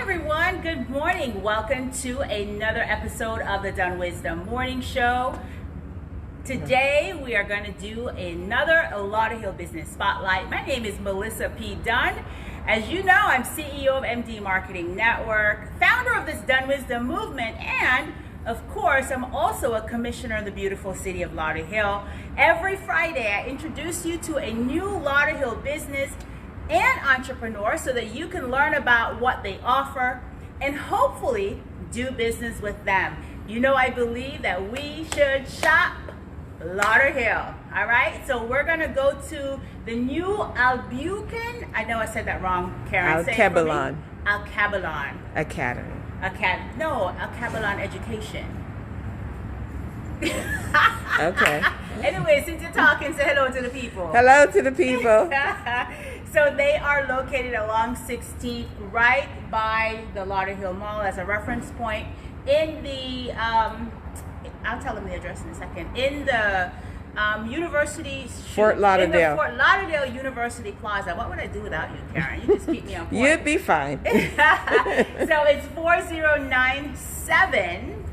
everyone. Good morning. Welcome to another episode of the Dunn Wisdom Morning Show. Today we are going to do another Lauderhill Business Spotlight. My name is Melissa P. Dunn. As you know, I'm CEO of MD Marketing Network, founder of this Dunn Wisdom movement, and of course, I'm also a commissioner in the beautiful city of Lauderhill. Every Friday, I introduce you to a new Lauderhill business and entrepreneur so that you can learn about what they offer and hopefully do business with them. You know, I believe that we should shop Lauderhill. All right, so we're gonna go to the new Alkebulan. I know I said that wrong, Karen. Alkebulan. Alkebulan Academy. Alkebulan Education. Okay. Anyway, since you're talking, say hello to the people. Hello to the people. So they are located along 16th, right by the Lauderhill Mall as a reference point in the, I'll tell them the address in a second, in the University, Fort Lauderdale. In the Fort Lauderdale University Plaza. What would I do without you, Karen? You just keep me on point. You'd be fine. So it's 4097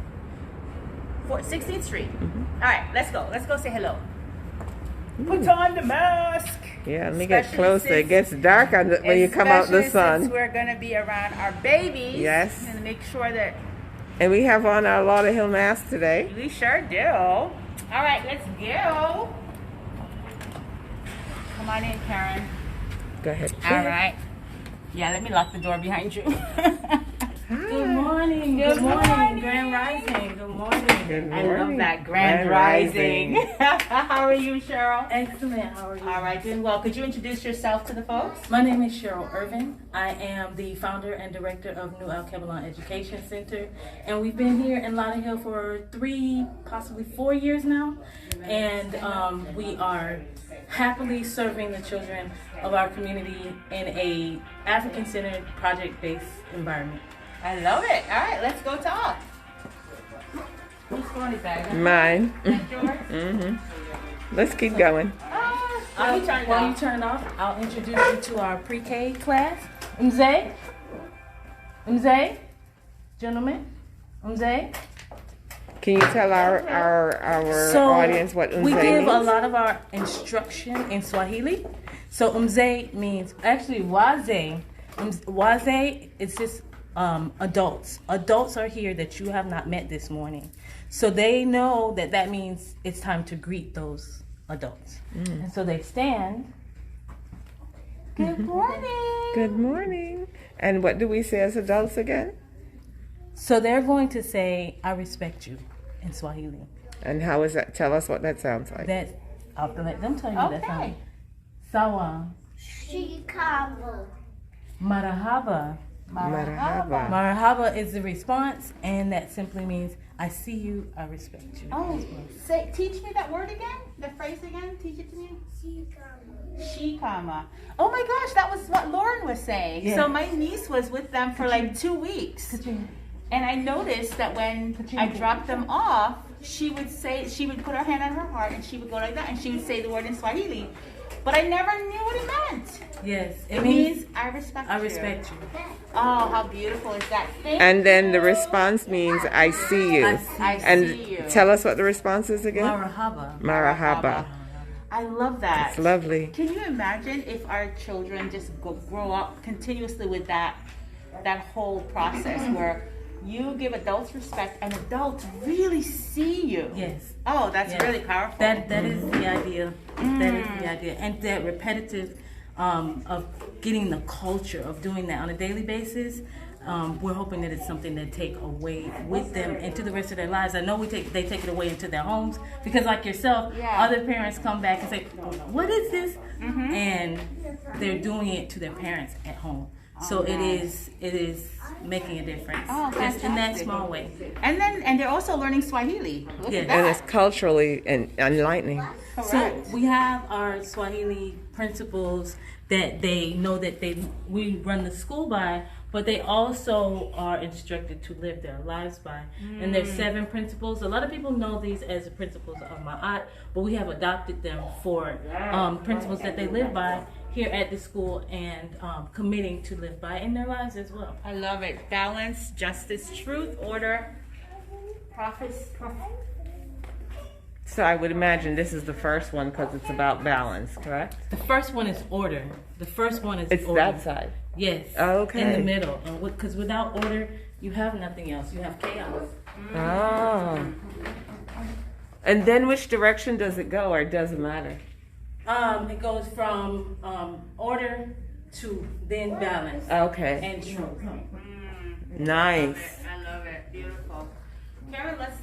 16th Street. Mm-hmm. All right, let's go. Let's go say hello. Put on the mask. Yeah, let me get closer. It gets dark when you come out the sun. Since we're going to be around our babies. Yes. And make sure that. And we have on our Lauderhill mask today. We sure do. All right, let's go. Come on in, Karen. Go ahead. All right. Yeah, let me lock the door behind you. Good morning. Good morning. Grand Rising. Good morning. Good I morning. love that Grand Rising. How are you, Cheryl? Excellent. How are you? All right, doing well. Could you introduce yourself to the folks? My name is Cheryl Irvin. I am the founder and director of New Alkebulan Education Center, and we've been here in Lauderhill for 3, possibly 4 years now, and we are happily serving the children of our community in a African-centered, project-based environment. I love it. All right, let's go talk. Whose phone is that? Mine. Is that yours? Mm-hmm. Let's keep going. While you turn it While you off. turn it off, I'll introduce you to our pre-K class. Mzee? Gentlemen? Mzee? Can you tell our audience what we Unze give means? a lot of our instruction in Swahili. So Mzee means, actually Waze. Waze, it's just adults. Adults are here that you have not met this morning. So they know that means it's time to greet those adults. And so they stand. Good morning. Good morning. And what do we say as adults again? So they're going to say, I respect you in Swahili. And how is that? Tell us what that sounds like. That I'll have to let them tell you that sound. Okay. Sawa. Chicago. Marahaba. Marhaba. Marahaba is the response, and that simply means I see you, I respect you. Oh, teach me that word again, the phrase again. Teach it to me. Shikama. Oh my gosh, that was what Lauren was saying. Yeah. So my niece was with them for like 2 weeks, and I noticed that when I dropped them off, she would put her hand on her heart, and she would go like that, and she would say the word in Swahili. But I never knew what it meant. Yes, It means I respect you. I respect you. Oh, how beautiful is that? Thank And then the you. response means I see you. I And see you. tell us what the response is again. Marahaba. Marahaba. I love that. It's lovely. Can you imagine if our children just grow up continuously with that whole process where you give adults respect and adults really see you? Yes. Oh, that's Yes. really powerful. That is the idea. That is the idea. And that repetitive of getting the culture of doing that on a daily basis, we're hoping that it's something they take away with them into the rest of their lives. I know they take it away into their homes because, like yourself, other parents come back and say, "What is this?" And they're doing it to their parents at home. So it is making a difference just in that small way. And they're also learning Swahili. Look Yeah. at And that. it's culturally enlightening. Correct. So we have our Swahili principles that they know that we run the school by, but they also are instructed to live their lives by. And there's 7 principles. A lot of people know these as the principles of Ma'at, but we have adopted them for principles that they live by here at the school and committing to live by in their lives as well. I love it. Balance, justice, truth, order, profits. So I would imagine this is the first one because it's about balance, correct? The first one is order. The first one is It's order. that side. Yes. Okay. In the middle. Because without order, you have nothing else. You have chaos. Oh. And then which direction does it go, or it doesn't matter? It goes from order to then balance Okay. and truth. Nice. I love it. Beautiful. Karen, let's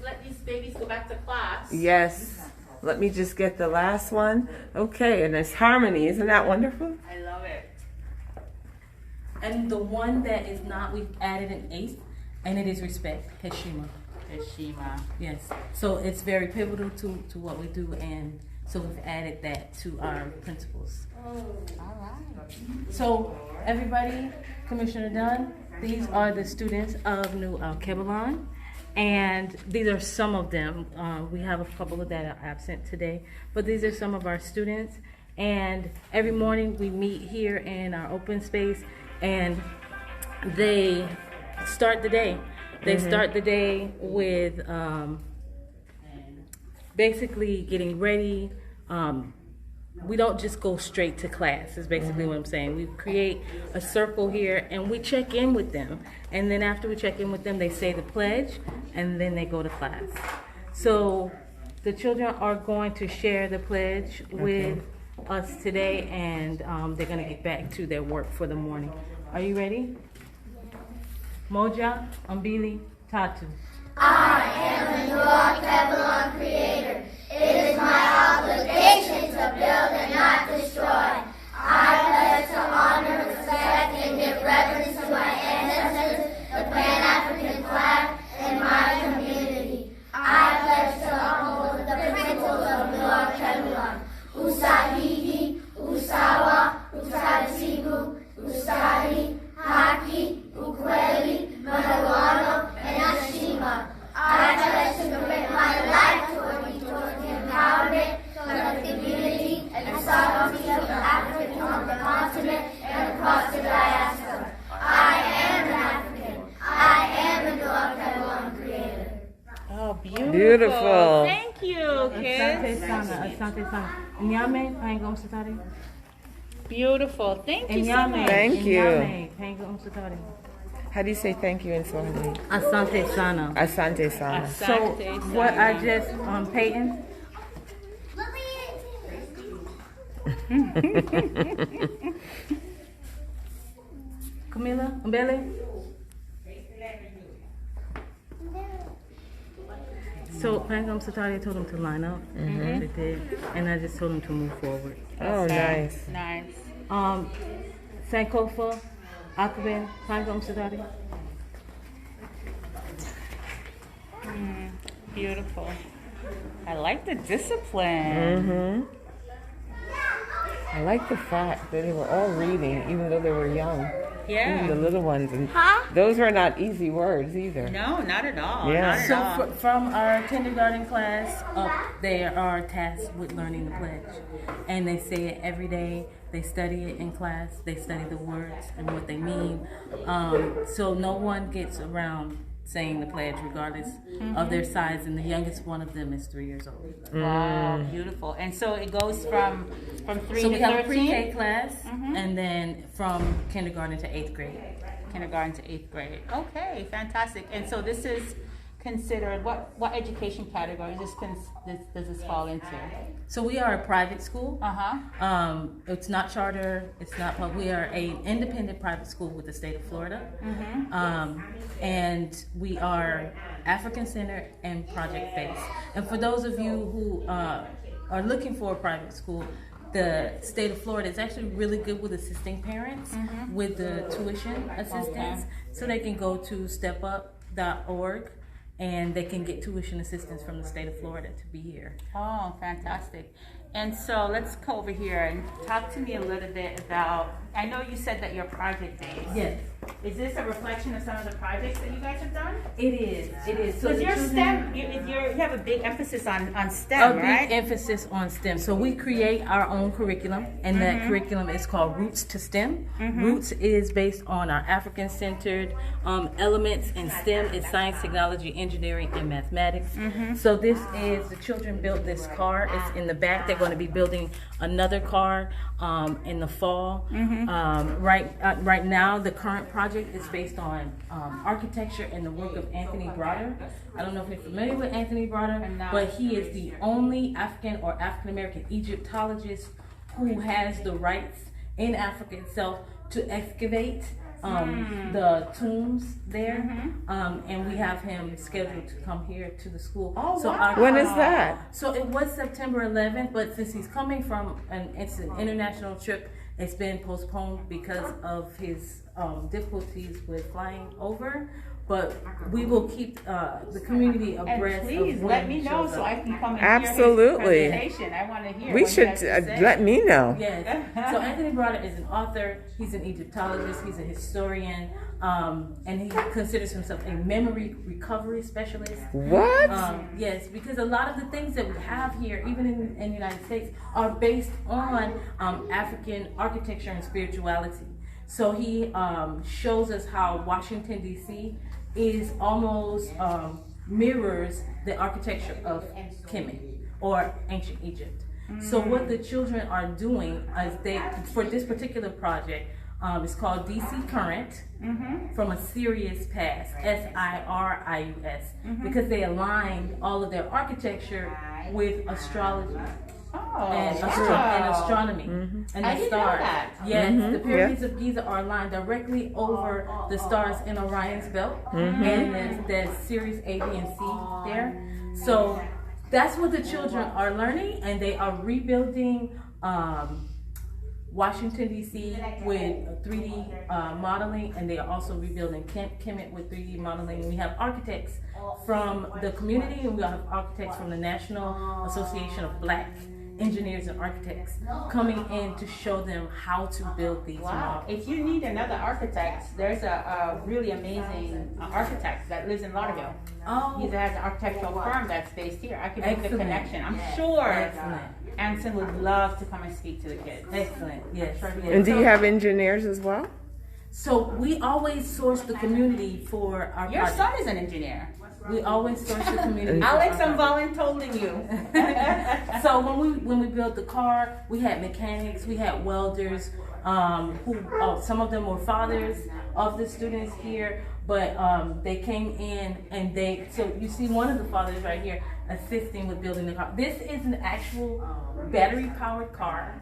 let these babies go back to class. Yes. Let me just get the last one. Okay, and it's harmony. Isn't that wonderful? I love it. And the one that is not, we've added an eighth, and it is respect, Heshima. Heshima. Yes. So it's very pivotal to what we do, and so we've added that to our principles. All right. So everybody, Commissioner Dunn, these are the students of New Alkebulan, and these are some of them. We have a couple of that are absent today, but these are some of our students. And every morning we meet here in our open space, and they start the day. They start the day with basically getting ready. We don't just go straight to class, is basically what I'm saying. We create a circle here and we check in with them. And then after we check in with them, they say the pledge and then they go to class. So the children are going to share the pledge with us today, and they're going to get back to their work for the morning. Are you ready? Moja, Umbili, Tatu. I am a new Alkebulan creator. It is my obligation to build and not destroy. I pledge to honor, respect, and give reverence to my ancestors, the Pan-African flag, and my community. I pledge to uphold the principles of New Alkebulan. Usahihi, Usawa, Utaratibu, Usahi, Haki, Ukweli, Maelewano, and Heshima. I pledge to commit my life toward the empowerment, collective unity, and sovereignty of the African on the continent and across the diaspora. I am an African. I am a New Alkebulan creator. Oh, beautiful. Beautiful. Thank you, Asante kids. sana, asante sana. Nyame, paingo msitari. Beautiful. Thank you so Nyame, much. Thank you. Nyame, paingo msitari. How do you say thank you in Swahili? Asante sana. Asante sana. So Asante what I sana. just Peyton. Camila, Mbele. So Pangam Satari told them to line up. They did, and I just told them to move forward. Oh, nice. Nice. Sankofa, Akaben, Pangam Satari. Beautiful. I like the discipline. I like the fact that they were all reading, even though they were young. Even the Yeah. little ones. And those were not easy words either. No, not at all. Yeah. Not at all. So from our kindergarten class up, they are tasked with learning the pledge, and they say it every day. They study it in class. They study the words and what they mean. So no one gets around saying the pledge regardless of their size, and the youngest one of them is 3 years old. Wow, beautiful. And so it goes from 3 So to we have a 13? PreK class, and then from kindergarten to 8th grade. Kindergarten to 8th grade. Okay, fantastic. And so this is considered, what education category does this fall into? So we are a private school. Uh-huh. It's not charter. It's not public. We are an independent private school with the state of Florida, and we are African centered and project based. And for those of you who are looking for a private school, the state of Florida is actually really good with assisting parents with the tuition assistance, so they can go to stepup.org. And they can get tuition assistance from the state of Florida to be here. Oh, fantastic. And so let's go over here and talk to me a little bit about, I know you said that you're project-based. Yes. Is this a reflection of some of the projects that you guys have done? It is. It is. So Because the your children- STEM, you have a big emphasis on a STEM, big right? emphasis on STEM. So we create our own curriculum, and that curriculum is called Roots to STEM. Roots is based on our African-centered elements, and STEM is science, technology, engineering, and mathematics. So this is, the children built this car. It's in the back. They're going to be building another car in the fall. Right now, the current project is based on architecture and the work of Anthony Broder. I don't know if you're familiar with Anthony Broder, but he is the only African or African-American Egyptologist who has the rights in Africa itself to excavate the tombs there, and we have him scheduled to come here to the school. When is that? So it was September 11th, but since he's coming from it's an international trip, it's been postponed because of his difficulties with flying over. But we will keep the community abreast. And please of let when me he know shows so up. I can come and Absolutely. hear his presentation. I want to hear. We what he should has to say. let me know. Yes. So Anthony Broder is an author. He's an Egyptologist. He's a historian, and he considers himself a memory recovery specialist. What? Yes, because a lot of the things that we have here, even in the United States, are based on African architecture and spirituality. So he shows us how Washington, D.C. is almost mirrors the architecture of Kemet or ancient Egypt. So what the children are doing is for this particular project, it's called DC Current, from a Sirius Past, SIRIUS, because they aligned all of their architecture with astrology. And astronomy and the I didn't know stars. that. Yes, the pyramids of Giza are aligned directly over the stars in Orion's belt, and there's Sirius A, B, and C there. So that's what the children are learning, and they are rebuilding Washington, D.C. with 3D modeling, and they are also rebuilding Kemet with 3D modeling. We have architects from the community, and we have architects from the National Association of Black Engineers and Architects coming in to show them how to build these Wow. models. If you need another architect, there's a really amazing architect that lives in Lauderhill. He has an architectural firm that's based here. I can make the Excellent. connection. I'm sure Excellent. Anson would love to come and speak to the kids. Excellent. Yes. And do you have engineers as well? So we always source the community for our Your project. son is an engineer. We always source the community. for Alex, our I'm volunteering you. So when we built the car, we had mechanics, we had welders, who some of them were fathers of the students here, but they came in and so you see one of the fathers right here assisting with building the car. This is an actual battery powered car.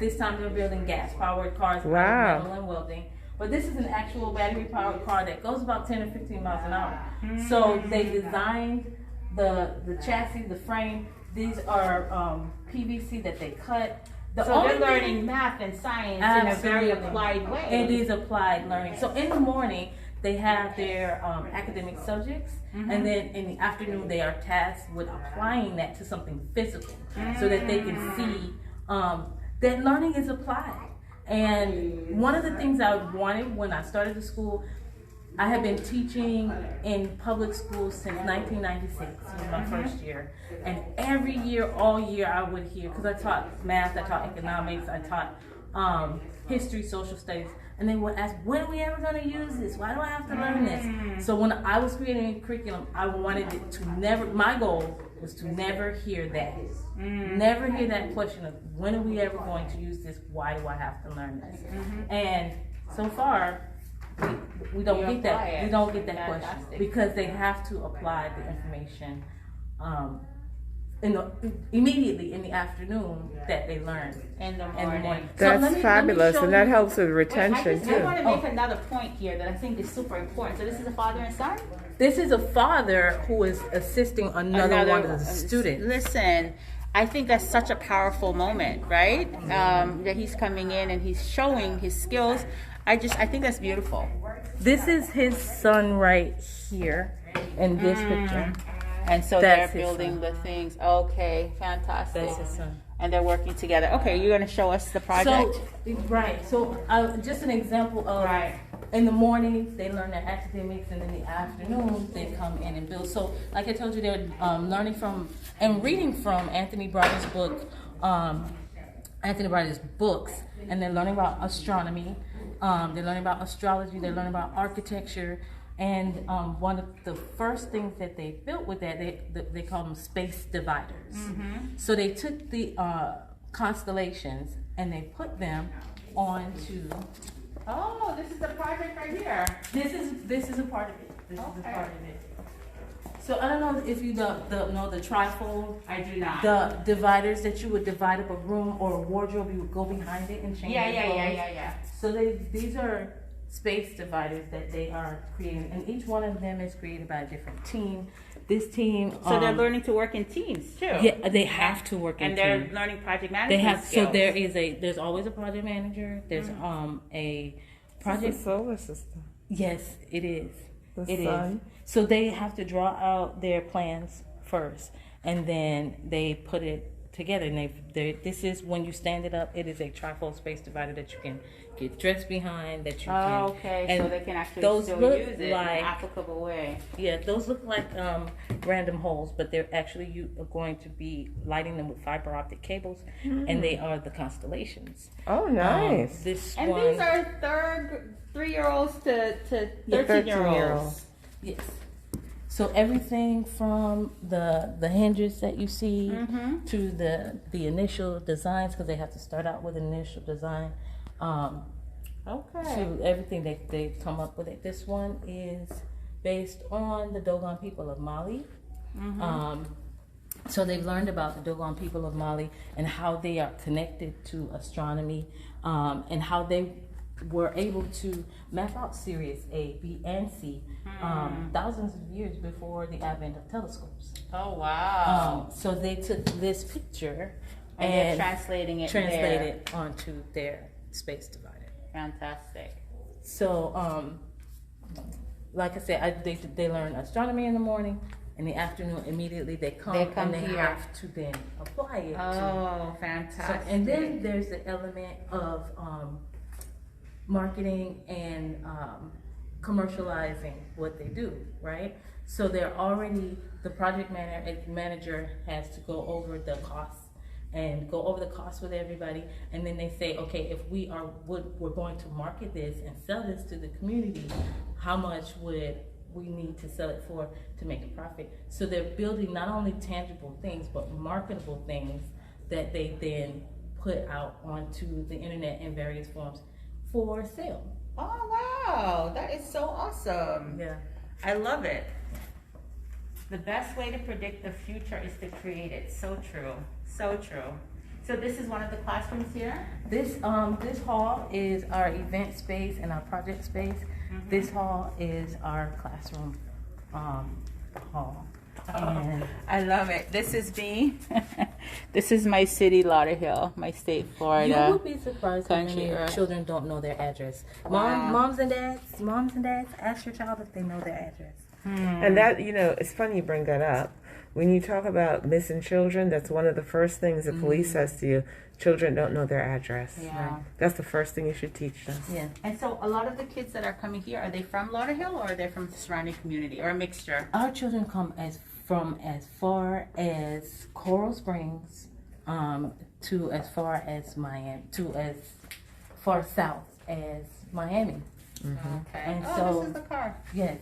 This time they're building gas powered cars, Wow. metal and welding. But this is an actual battery-powered car that goes about 10 or 15 miles an hour. So they designed the chassis, the frame. These are PVC that they cut. So they're learning math and science in a very applied way. It is applied learning. So in the morning, they have their academic subjects, and then in the afternoon, they are tasked with applying that to something physical so that they can see that learning is applied. And one of the things I wanted when I started the school, I have been teaching in public schools since 1996. It was my first year. And every year, all year, I would hear, because I taught math, I taught economics, I taught history, social studies, and they would ask, when are we ever going to use this? Why do I have to learn this? So when I was creating a curriculum, I wanted it to never, my goal was to never hear that. Never hear that question of, when are we ever going to use this? Why do I have to learn this? And so far, we don't get that. We don't get that question because they have to apply the information immediately in the afternoon that they learn in the morning. That's fabulous, and that helps with retention I want too. to make another point here that I think is super important. So this is a father and son? This is a father who is assisting another one of the students. Listen, I think that's such a powerful moment, right? That he's coming in and he's showing his skills. I think that's beautiful. This is his son right here in this picture. And so That's they're his building son. the things. Okay, fantastic. That's his son. And they're working together. Okay, you're going to show us the project? So, right. So, just an example of in the mornings they learn their academics, and in the afternoons they come in and build. So, like I told you, they're learning from and reading from Anthony Brother's book, Anthony Brother's books, and they're learning about astronomy. They're learning about astrology. They're learning about architecture. And one of the first things that they built with that, they call them space dividers. So they took the constellations and they put them onto. Oh, this is the project right here. This is a part of it. This is a part of it. So I don't know if you know the trifold. I do not. The dividers that you would divide up a room or a wardrobe, you would go behind it and change. Yeah. So these are space dividers that they are creating, and each one of them is created by a different team. This team, So they're learning to work in teams too. yeah, they have to work in And they're teams. learning project They management have. skills. So there's always a project manager. There's a project. The solar system. Yes, it is. The It is. sun. So they have to draw out their plans first, and then they put it together. And this is when you stand it up. It is a trifold space divider that you can get dressed behind. That you can. Oh, okay. And So they can actually those still look use it in like- an applicable way. Yeah, those look like random holes, but they're actually you are going to be lighting them with fiber optic cables, and they are the constellations. Oh, nice. This And one, these are 3-year-olds to 13-year-olds. yes. So everything from the hinges that you see to the initial designs, because they have to start out with an initial design. Okay. To everything they come up with it. This one is based on the Dogon people of Mali. So they've learned about the Dogon people of Mali and how they are connected to astronomy, and how they were able to map out Sirius A, B, and C thousands of years before the advent of telescopes. Oh, wow. So they took this picture and they're translating it translated there. it onto their space divider. Fantastic. So, like I said, they learn astronomy in the morning. In the afternoon, immediately they come and they here. have to then apply it. Oh, So, fantastic. and then there's the element of marketing and commercializing what they do, right? So they're already, the project manager has to go over the costs and go over the costs with everybody, and then they say, okay, if we're going to market this and sell this to the community, how much would we need to sell it for to make a profit? So they're building not only tangible things but marketable things that they then put out onto the internet in various forms for sale. Oh, wow. That is so awesome. Yeah. I love it. The best way to predict the future is to create it. So true. So true. So this is one of the classrooms here? This hall is our event space and our project space. This hall is our classroom hall. And I love it. This is me. This is my city, Lauderhill, my state, Florida. you would be surprised how country, many right? children don't know their address. Wow. Moms and dads, ask your child if they know their address. And that, it's funny you bring that up. When you talk about missing children, that's one of the first things the police says to you. Children don't know their address. Yeah. That's the first thing you should teach them. Yeah. And so a lot of the kids that are coming here, are they from Lauderhill or are they from the surrounding community or a mixture? Our children come from as far as Coral Springs, to as far as Miami, to as far south as Miami. Okay. And oh, so- this is the car. Yes.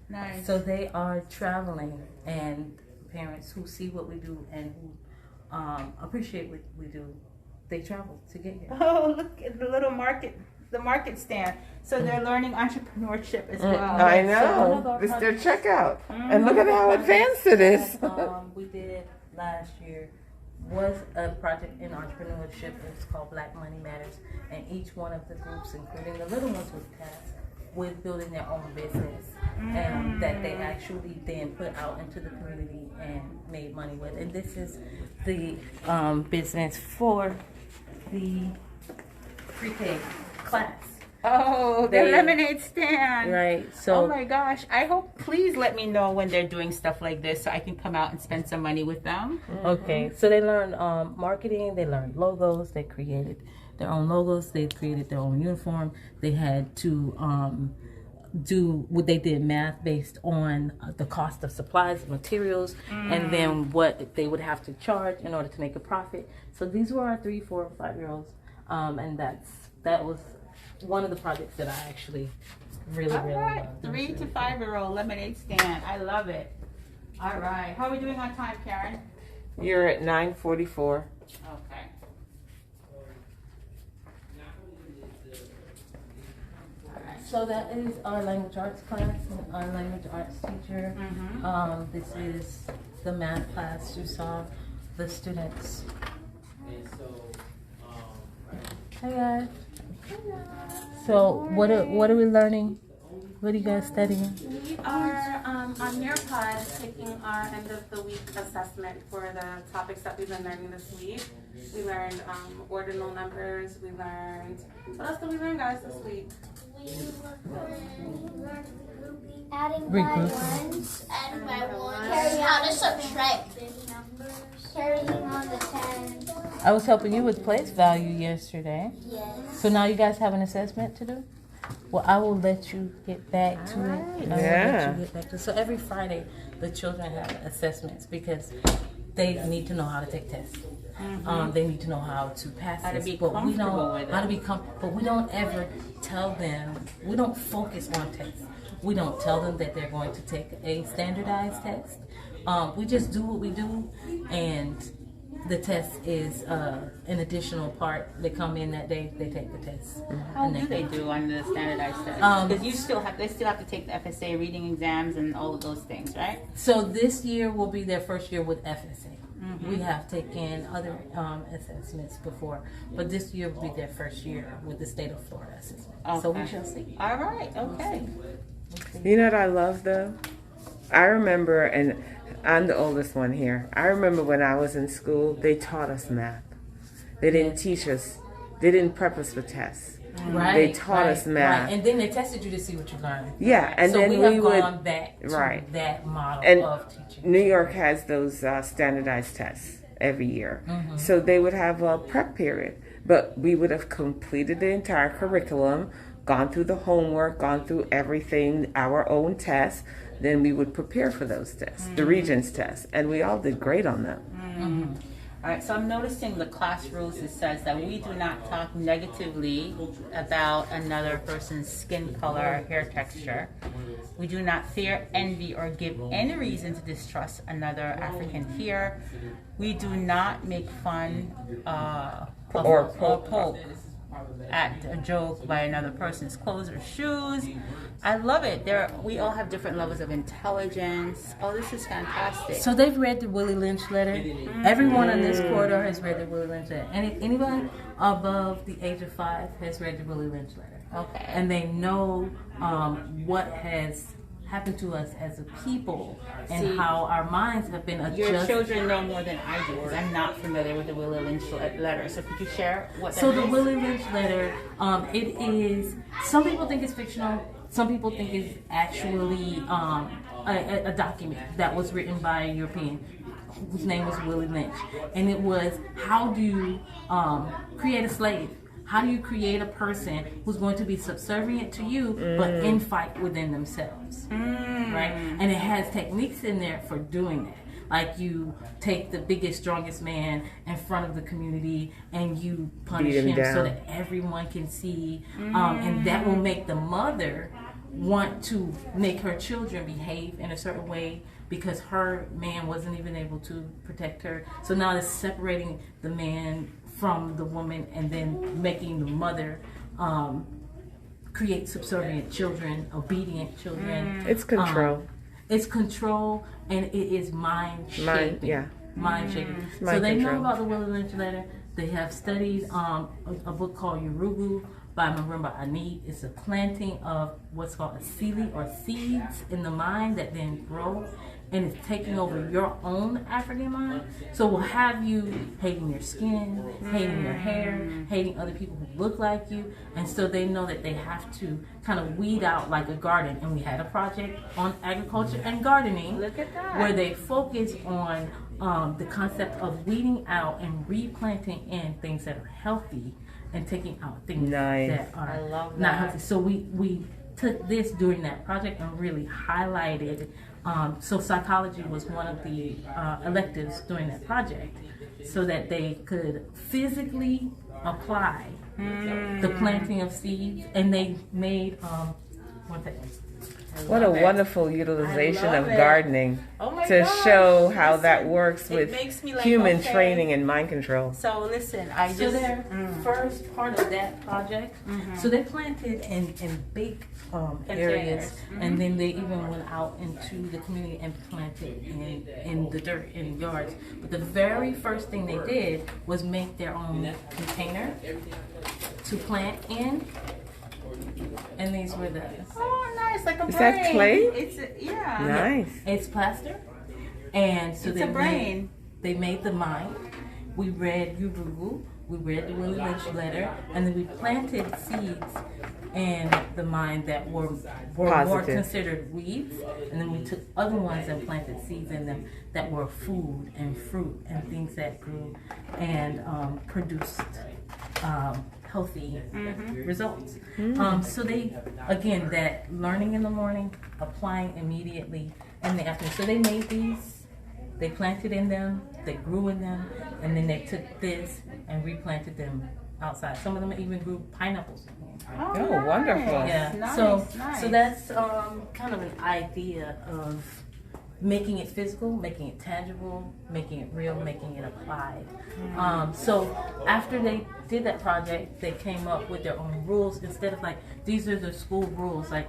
Nice. So they are traveling, and parents who see what we do and who appreciate what we do, they travel to get here. Oh, look at the little market stand. So they're learning entrepreneurship as well. I one of know. our It's their projects- checkout. And look at how advanced it is. We did last year was a project in entrepreneurship. It's called Black Money Matters, and each one of the groups, including the little ones, was tasked with building their own business that they actually then put out into the community and made money with. And this is the business for the PreK class. Oh, the They- lemonade stand. Right. So Oh my gosh. I hope, please let me know when they're doing stuff like this so I can come out and spend some money with them. okay, so they learned marketing, they learned logos, they their own logos. They created their own uniform. They had to do what they did math based on the cost of supplies, materials, and then what they would have to charge in order to make a profit. So these were our 3, 4, and 5-year-olds, and that was one of the projects that I actually really loved. 3 to 5-year-old lemonade stand. I love it. All right. How are we doing on time, Karen? You're at 9:44. Okay. So that is our language arts class and our language arts teacher. This is the math class. You saw the students. Hey guys. So what are we learning? What are you guys studying? We are on Nearpod taking our end of the week assessment for the topics that we've been learning this week. We learned ordinal numbers. We learned, what else did we learn, guys, this week? We learned adding by ones, adding by one, carrying how to subtract carrying on the 10. I was helping you with place value yesterday. Yes. So now you guys have an assessment to do? Well, I will let you get back to it. So every Friday, the children have assessments because they need to know how to take tests. They need to know how to pass How to this. be But we comfortable don't with it. how to be but we don't ever tell them. We don't focus on tests. We don't tell them that they're going to take a standardized test. We just do what we do, and the test is an additional part. They come in that day, they take the test. How and do they do on the standardized test? Because they still have to take the FSA reading exams and all of those things, right? So this year will be their first year with FSA. We have taken other assessments before, but this year will be their first year with the state of Florida assessment. So we shall see. All right. Okay. You know what I love though? I remember, and I'm the oldest one here. I remember when I was in school, they taught us math. They didn't teach us. They didn't prep us for tests. Right. They taught us math. Right. And then they tested you to see what you learned. Yeah, and so then we we have would. gone back to that model And of teaching. New York has those standardized tests every year. So they would have a prep period. But we would have completed the entire curriculum, gone through the homework, gone through everything, our own tests. Then we would prepare for those tests, the Regents tests. And we all did great on them. All right, so I'm noticing the class rules. It says that we do not talk negatively about another person's skin color, hair texture. We do not fear, envy, or give any reason to distrust another African here. We do not make fun or poke at a joke by another person's clothes or shoes. I love it. We all have different levels of intelligence. Oh, this is fantastic. So they've read the Willie Lynch letter. Everyone in this corridor has read the Willie Lynch letter. And anyone above the age of 5 has read the Willie Lynch letter. Okay. And they know what has happened to us as a people and how our minds have been adjusted. Your children know more than I do because I'm not familiar with the Willie Lynch letter. So could you share what that So is? the Willie Lynch letter, it is, some people think it's fictional. Some people think it's actually a document that was written by a European whose name was Willie Lynch. And it was, how do you create a slave? How do you create a person who's going to be subservient to you, but infight within themselves? Right? And it has techniques in there for doing that. Like you take the biggest, strongest man in front of the community and you punish him so that everyone can see. And that will make the mother want to make her children behave in a certain way because her man wasn't even able to protect her. So now it's separating the man from the woman and then making the mother create subservient children, obedient children. It's control. It's control, and it is mind shaping. Mind shaping. So they know about the Willie Lynch letter. They have studied a book called Yurugu by Marimba Ani. It's a planting of what's called a seedling or seeds in the mind that then grow, and it's taking over your own African mind. So we'll have you hating your skin, hating your hair, hating other people who look like you. And so they know that they have to kind of weed out like a garden. And we had a project on agriculture and gardening. Look at that. Where they focus on the concept of weeding out and replanting in things that are healthy and taking out things Nice. that I are love not that. healthy. So we took this during that project and really highlighted. So psychology was one of the electives during that project, so that they could physically apply the planting of seeds, and they made one thing. What a love it. wonderful utilization I love of it. gardening Oh my to gosh. show how that Listen, works it with makes me like, human okay. training and mind control. So listen, I So just their first part of that project, so they planted in big areas, and then they even went out into the community and planted in the dirt in yards. But the very first thing they did was make their own container to plant in, and these were the. Oh, nice, like a Is brain. that clay? It's yeah. Nice. It's plaster, and so It's they a brain. They made the mind. We read Urugu. We read the Willie Lynch letter, and then we planted seeds in the mind that were more Positive. considered weeds, and then we took other ones and planted seeds in them that were food and fruit and things that grew and produced healthy results. So they, again, that learning in the morning, applying immediately in the afternoon. So they made these, they planted in them, they grew in them, and then they took this and replanted them outside. Some of them even grew pineapples in here. Oh, wonderful. Yeah. Nice, So nice. that's kind of an idea of making it physical, making it tangible, making it real, making it applied. So after they did that project, they came up with their own rules instead of like, these are the school rules. Like,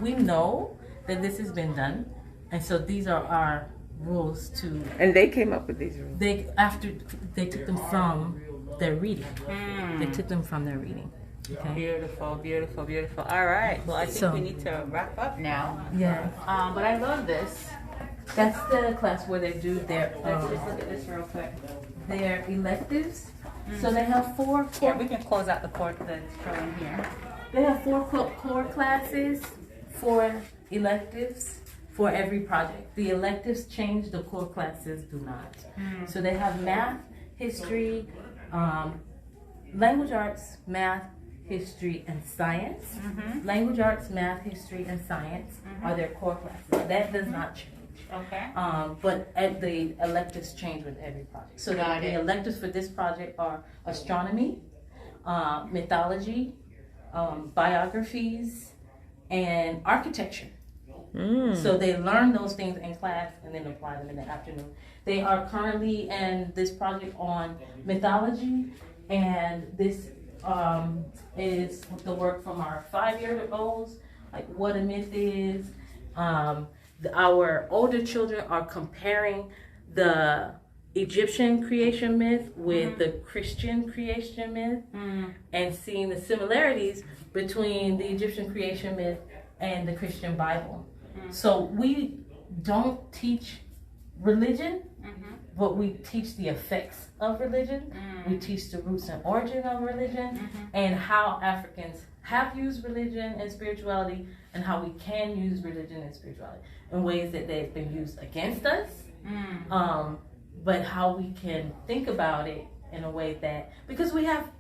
we know that this has been done, and so these are our rules to. And they came up with these rules. They took them from their reading. They took them from their reading. Okay. Beautiful, beautiful, beautiful. All right. Well, I think So- we need to wrap up now. Yeah. But I love this. That's the class where they do their Let's just look at this real quick. their electives. So they have four Yeah, core. we can close out the cord that's showing here. They have four core classes, four electives for every project. The electives change, the core classes do not. So they have math, history, language arts, math, history, and science. Language arts, math, history, and science are their core classes. That does not change. Okay. But the electives change with every project. So Got the it. electives for this project are astronomy, mythology, biographies, and architecture. So they learn those things in class and then apply them in the afternoon. They are currently in this project on mythology, and this is the work from our 5-year-olds, like what a myth is. Our older children are comparing the Egyptian creation myth with the Christian creation myth and seeing the similarities between the Egyptian creation myth and the Christian Bible. So we don't teach religion, but we teach the effects of religion. We teach the roots and origin of religion and how Africans have used religion and spirituality and how we can use religion and spirituality in ways that they've been used against us, but how we can think about it in a way that, because we have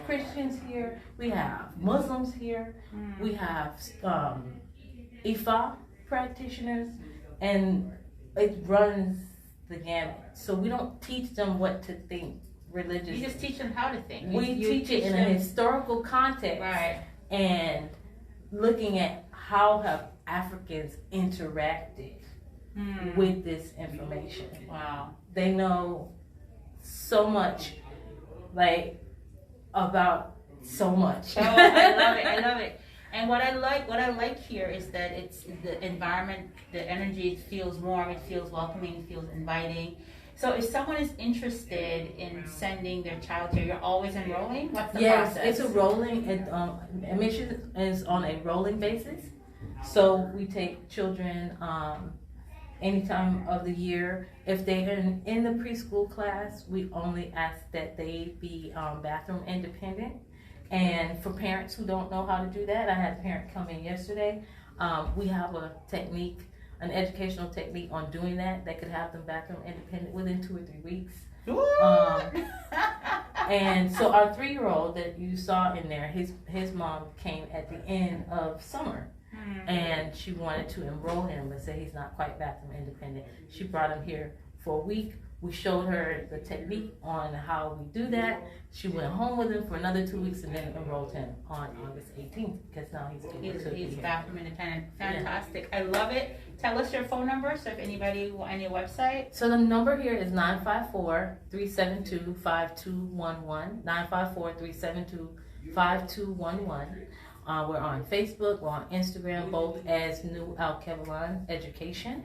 Christians here, we have Muslims here, we have Ifa practitioners, and it runs the gamut. So we don't teach them what to think religiously. You just teach them how to think. We You teach it in a them- historical context, Right. and looking at how have Africans interacted with this information. Wow. They know so much, like, about so much. Oh, I love it. I love it. And what I like here is that it's the environment, the energy. It feels warm. It feels welcoming. It feels inviting. So if someone is interested in sending their child here, you're always enrolling. What's the Yes, process? it's a rolling. Admission is on a rolling basis. So we take children any time of the year. If they're in the preschool class, we only ask that they be bathroom independent. And for parents who don't know how to do that, I had a parent come in yesterday. We have a technique, an educational technique on doing that could have them bathroom independent within 2 or 3 weeks. And so our 3-year-old that you saw in there, his mom came at the end of summer. And she wanted to enroll him, but said he's not quite bathroom independent. She brought him here for a week. We showed her the technique on how we do that. She went home with him for another 2 weeks and then enrolled him on August 18th because now he's able to be He's here. bathroom independent. Fantastic. I love it. Tell us your phone number so if anybody on your website. So the number here is 954-372-5211. 954-372-5211. We're on Facebook, we're on Instagram, both as New Alkebulan Education.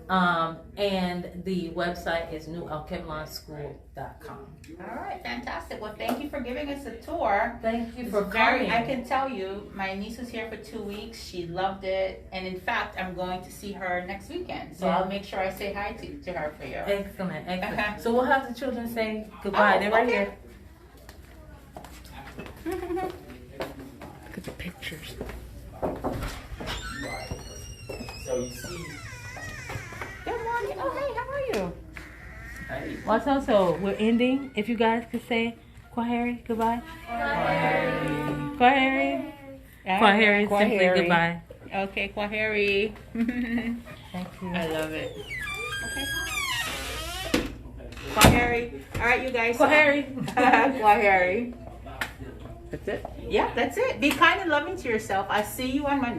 And the website is newalkebulanschool.com. All right, fantastic. Well, thank you for giving us a tour. Thank you It's for coming. I can tell you, my niece was here for 2 weeks. She loved it. And in fact, I'm going to see her next weekend. So Yeah. I'll make sure I say hi to her for you. Excellent, excellent. Okay. So we'll have the children say goodbye. Oh, They're right okay. here. Look at the pictures. So you see. Good morning. Oh, hey, how are you? What's also, we're ending. If you guys could say Kwaheri, goodbye. Kwaheri. Kwaheri. Kwaheri, simply Kwaheri. goodbye. Okay, Kwaheri. Thank you. I love it. Okay. Kwaheri. All right, you guys. Kwaheri. Kwaheri. That's it. Yeah, that's it. Be kind and loving to yourself. I'll see you on Monday.